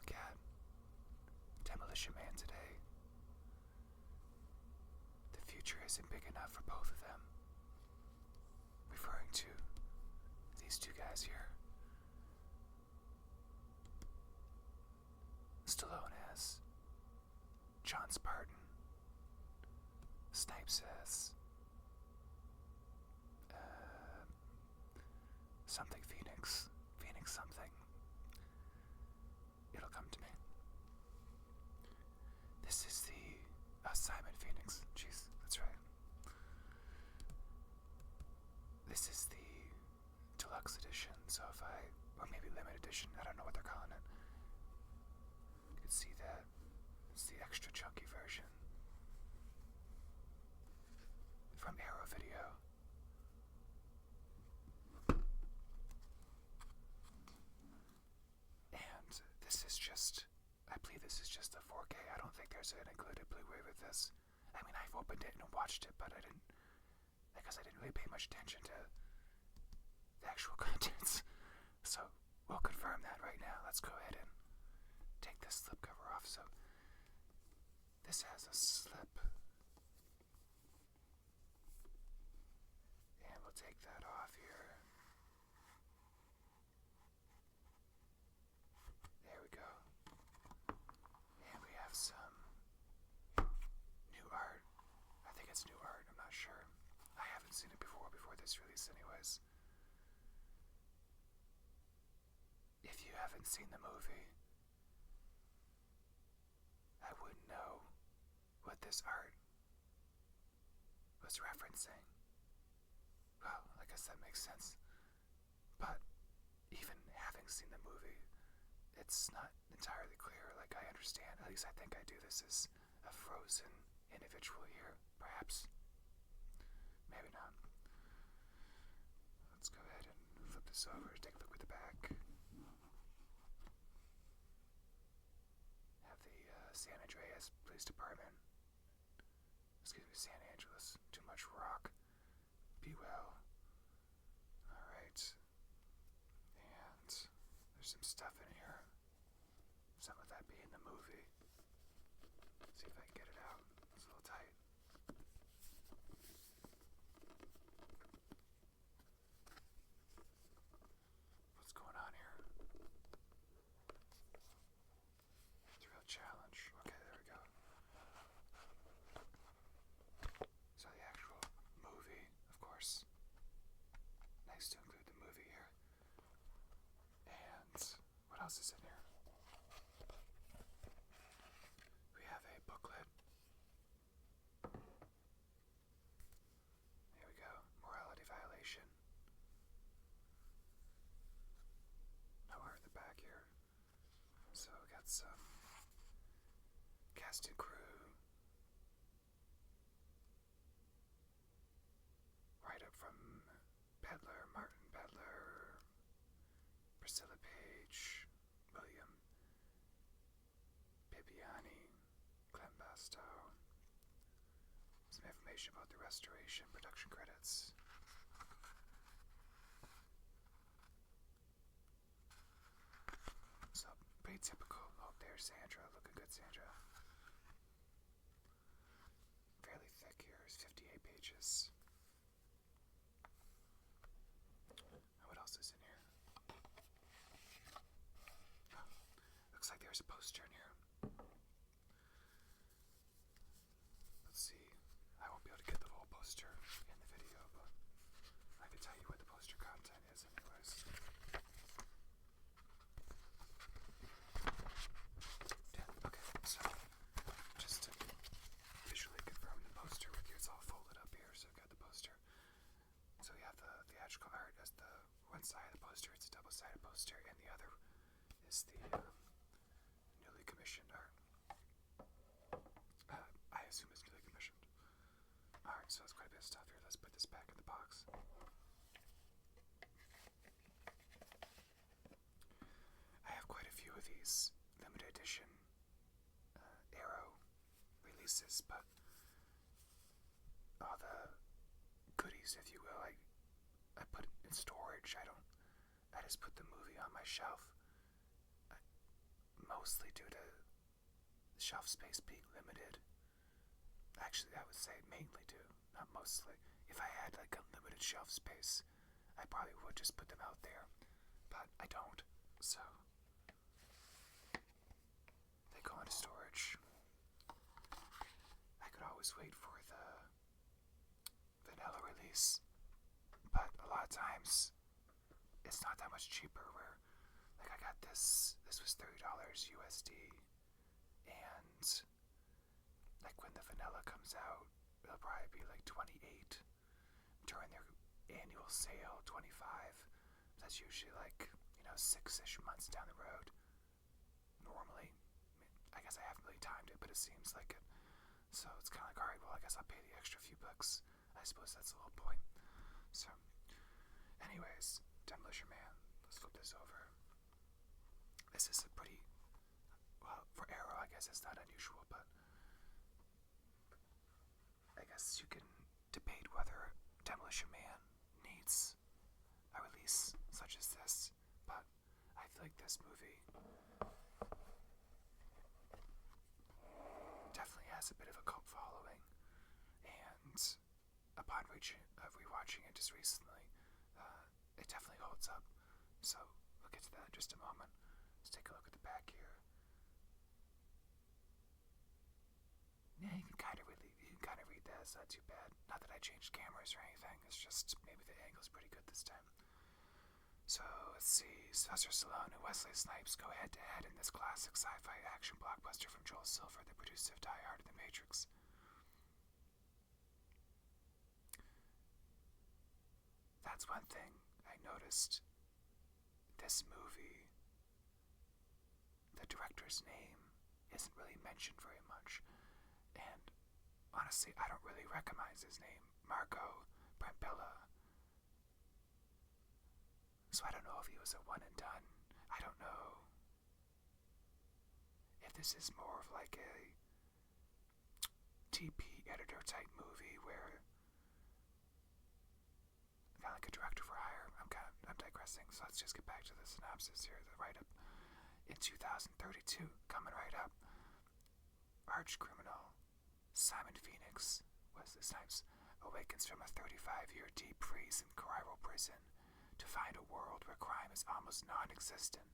look at Demolition Man today. The future isn't big enough for both of them. Referring to these two guys here. Stallone as John Spartan. Snipes as something Phoenix. Phoenix something. It'll come to me. This is the Simon Phoenix. Jeez, that's right. This is the deluxe edition, so if or maybe limited edition, I don't know what they're calling it. You can see that. It's the extra chunky version. From Arrow Video. And this is just, I believe this is just a 4K. I don't think there's an included Blu-ray with this. I mean, I've opened it and watched it, but I didn't really pay much attention to the actual contents. So we'll confirm that right now. Let's go ahead and take this slipcover off. So this has a slip. And we'll take that off here. There we go. And we have some new art. I think it's new art, I'm not sure. I haven't seen it before this release anyways. If you haven't seen the movie, I wouldn't know what this art was referencing. Well, I guess that makes sense. But even having seen the movie, it's not entirely clear. Like, I understand, at least I think I do, this is a frozen individual here, perhaps. Maybe not. Let's go ahead and flip this over, take a look at the back. Have the San Andreas Police Department. Excuse me, San Angeles. Too much rock. Be well. Alright. And there's some stuff in here. Some of that being the movie. See if I can get it out. It's a little tight. What's going on here? It's a real challenge. Okay, there we go. So the actual movie, of course. Nice to include the movie here. And what else is in here? We have a booklet. Here we go. Morality violation. No art in the back here. So we got some cast and crew. Right up from Pedler, Martin Pedler, Priscilla Page, William Bibbiani, Clem Bastow. Some information about the restoration, production credits. So, pretty typical. Oh, there's Sandra. Looking good, Sandra. Fairly thick here. It's 58 pages. What else is in here? Oh, looks like there's a poster in here. Let's see. I won't be able to get the whole poster in the video, but I can tell you what the poster content is anyways. Okay, so just to visually confirm the poster with you, it's all folded up here, so I've got the poster. So we have the theatrical art as the one side of the poster, it's a double-sided poster, and the other is the newly commissioned art. I assume it's newly commissioned. Alright, so that's quite a bit of stuff here. Let's put this back in the box. I have quite a few of these limited edition Arrow releases, but all the goodies, if you will, I put in storage. I just put the movie on my shelf. mostly due to shelf space being limited. Actually, I would say mainly due, not mostly. If I had like unlimited shelf space, I probably would just put them out there, but I don't. So they go into storage. I could always wait for the vanilla release, but a lot of times it's not that much cheaper. Where like I got this was $30 USD, and like when the vanilla comes out, it'll probably be like 28 during their annual sale, 25. That's usually like 6-ish months down the road. Normally, I guess I haven't really timed it, but it seems like it. So it's kind of like, alright, well, I guess I'll pay the extra few bucks. I suppose that's the whole point. So, anyways, Demolition Man. Let's flip this over. This is a pretty, well, for Arrow, I guess it's not unusual, but I guess you can debate whether Demolition Man needs a release such as this, but I feel like this movie definitely has a bit of a cult following, and upon rewatching it just recently, it definitely holds up. So we'll get to that in just a moment. Let's take a look at the back here. Yeah, you can kind of read that. It's not too bad. Not that I changed cameras or anything. It's just maybe the angle's pretty good this time. So let's see. Sylvester Stallone and Wesley Snipes go head to head in this classic sci-fi action blockbuster from Joel Silver, the producer of Die Hard and The Matrix. That's one thing I noticed. This movie, the director's name isn't really mentioned very much, and honestly, I don't really recognize his name, Marco Brambilla. So I don't know if he was a one and done. I don't know if this is more of like a TP editor type movie where kind of like a director for hire. I'm digressing, so let's just get back to the synopsis here, the write-up. In 2032, coming right up, arch criminal Simon Phoenix, Wesley Snipes, awakens from a 35-year deep freeze in Cairo prison to find a world where crime is almost non-existent,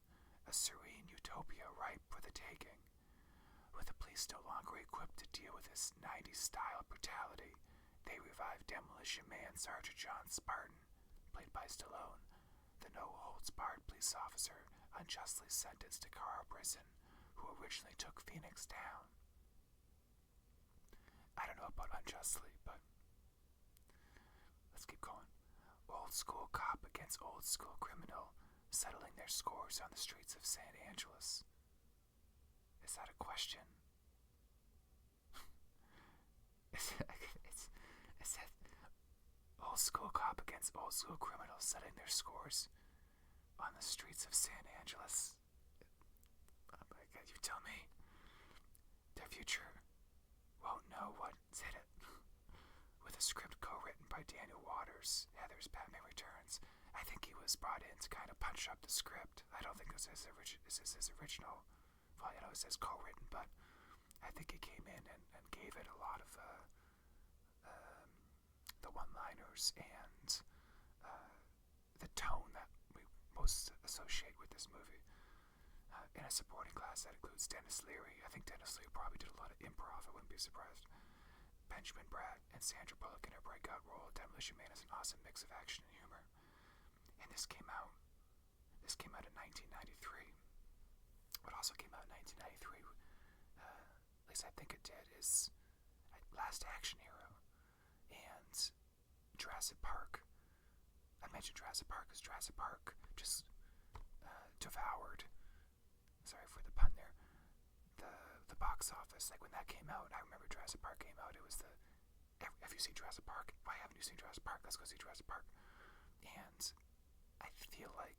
a serene utopia ripe for the taking. With the police no longer equipped to deal with this 90s-style brutality, they revive Demolition Man Sergeant John Spartan, played by Stallone, the no-holds-barred police officer unjustly sentenced to Cairo prison, who originally took Phoenix down. I don't know about unjustly, but let's keep going. Old school cop against old school criminal, settling their scores on the streets of San Angeles. Is that a question? Is that old school cop against old school criminal settling their scores on the streets of San Angeles? You tell me. Their future won't know what's in it. With a script co-written by Daniel Waters, Heather's Batman Returns, I think he was brought in to kind of punch up the script. I don't think this is his original. Well, it says co-written, but I think he came in and gave it a lot of the one-liners and the tone that we most associate with this movie. In a supporting class that includes Dennis Leary. I think Dennis Leary probably did a lot of improv. I wouldn't be surprised. Benjamin Bratt and Sandra Bullock in her breakout role. Demolition Man is an awesome mix of action and humor. And this came out in 1993. What also came out in 1993, at least I think it did, is Last Action Hero and Jurassic Park. I mentioned Jurassic Park because Jurassic Park just devoured, sorry for the pun there, the box office. Like when that came out, I remember Jurassic Park came out, it was have you seen Jurassic Park? Why haven't you seen Jurassic Park? Let's go see Jurassic Park. And I feel like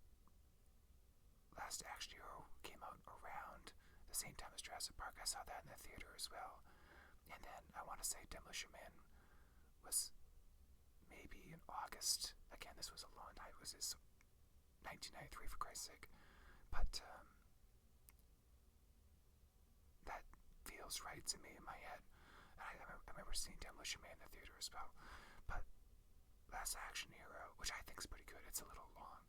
Last Action Hero came out around the same time as Jurassic Park. I saw that in the theater as well. And then I want to say Demolition Man was maybe in August. Again, this was a long time. It was his 1993 for Christ's sake. But feels right to me in my head. And I remember seeing Demolition Man in the theater as well. But Last Action Hero, which I think is pretty good, it's a little long.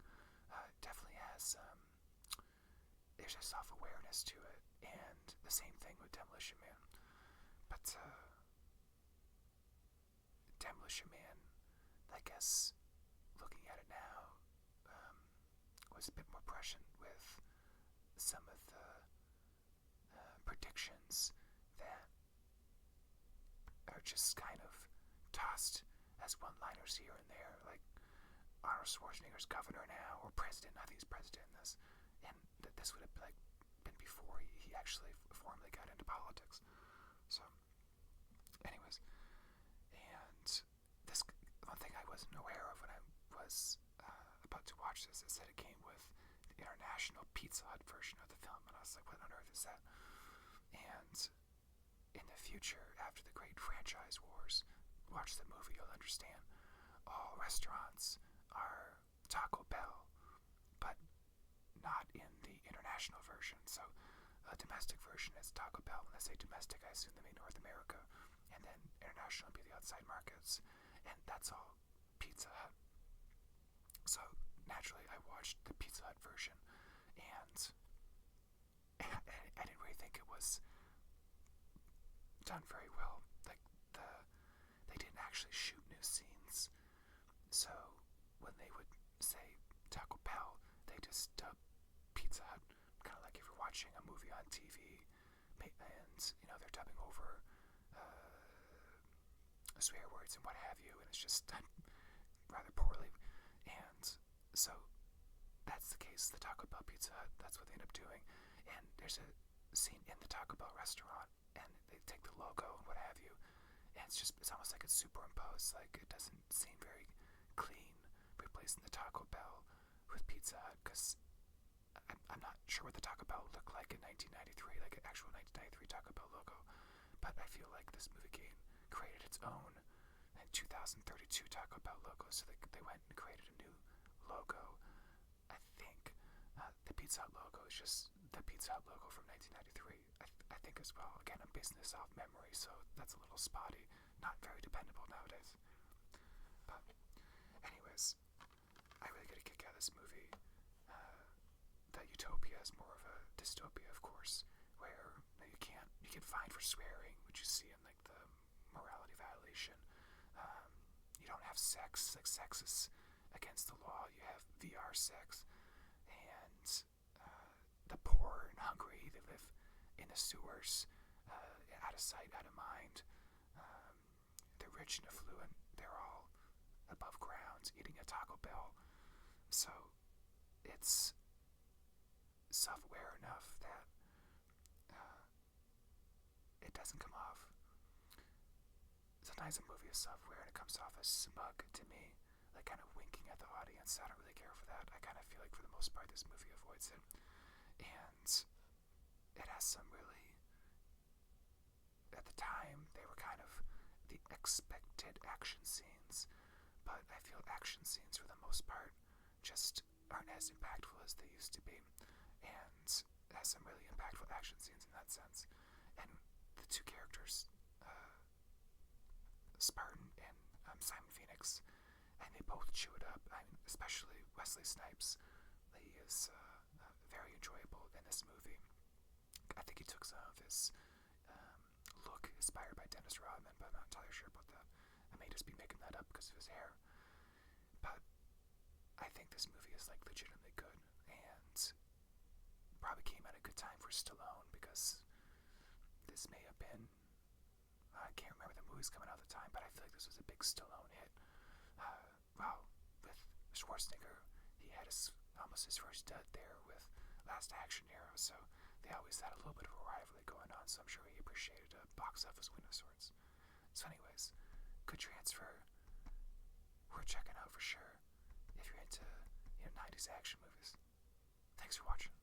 Definitely has there's a self-awareness to it, and the same thing with Demolition Man. But Demolition Man, I guess, looking at it now, was a bit more prescient with some of the predictions that are just kind of tossed as one-liners here and there, like Arnold Schwarzenegger's governor now, or president. I think he's president in this, and this would have been before he actually formally got into politics. So, anyways, and this one thing I wasn't aware of when I was about to watch this is that it came with the international Pizza Hut version of the film, and I was like, what on earth is that? And in the future, after the great franchise wars, watch the movie, you'll understand. All restaurants are Taco Bell, but not in the international version. So a domestic version is Taco Bell. When I say domestic, I assume they mean North America, and then international would be the outside markets, and that's all Pizza Hut. So naturally, I watched the Pizza Hut version, and I didn't really think it was done very well. Like they didn't actually shoot new scenes. So when they would say Taco Bell, they just dub Pizza Hut, kind of like if you're watching a movie on TV, and they're dubbing over swear words and what have you, and it's just done rather poorly. And so that's the case. The Taco Bell Pizza Hut, that's what they end up doing. And there's a scene in the Taco Bell restaurant, and they take the logo and what have you, and it's almost like it's superimposed. Like, it doesn't seem very clean, replacing the Taco Bell with Pizza Hut, because I'm not sure what the Taco Bell looked like in 1993, like an actual 1993 Taco Bell logo. But I feel like this movie created its own 2032 Taco Bell logo, so they went and created a new logo. I think the Pizza Hut logo is just the Pizza Hut logo from 1993. I think as well. Again, I'm basing this off memory, so that's a little spotty, not very dependable nowadays. But anyways, I really get a kick out of this movie. The utopia is more of a dystopia, of course, where you get fined for swearing, which you see in like the morality violation. You don't have sex, like sex is against the law. You have VR sex, and the poor and hungry, they live in the sewers, out of sight, out of mind. The rich and affluent, they're all above ground eating a Taco Bell. So it's self-aware enough that it doesn't come off. Sometimes a movie is self-aware and it comes off as smug to me, like kind of winking at the audience. I don't really care for that. I kind of feel like for the most part this movie avoids it. And it has some really, at the time, they were kind of the expected action scenes, but I feel action scenes for the most part just aren't as impactful as they used to be. And it has some really impactful action scenes in that sense. And the two characters, Spartan and Simon Phoenix, and they both chew it up. I mean, especially Wesley Snipes. He is very enjoyable in this movie. I think he took some of his look inspired by Dennis Rodman, but I'm not entirely sure about that. I may just be making that up because of his hair. But I think this movie is like legitimately good, and probably came at a good time for Stallone, because this may have been, I can't remember the movies coming out at the time, but I feel like this was a big Stallone hit. Well, with Schwarzenegger, he had almost his first dud there with Last Action Hero, so they always had a little bit of a rivalry going on, so I'm sure he appreciated a box office win of sorts. So anyways, good transfer. Worth checking out for sure if you're into 90s action movies. Thanks for watching.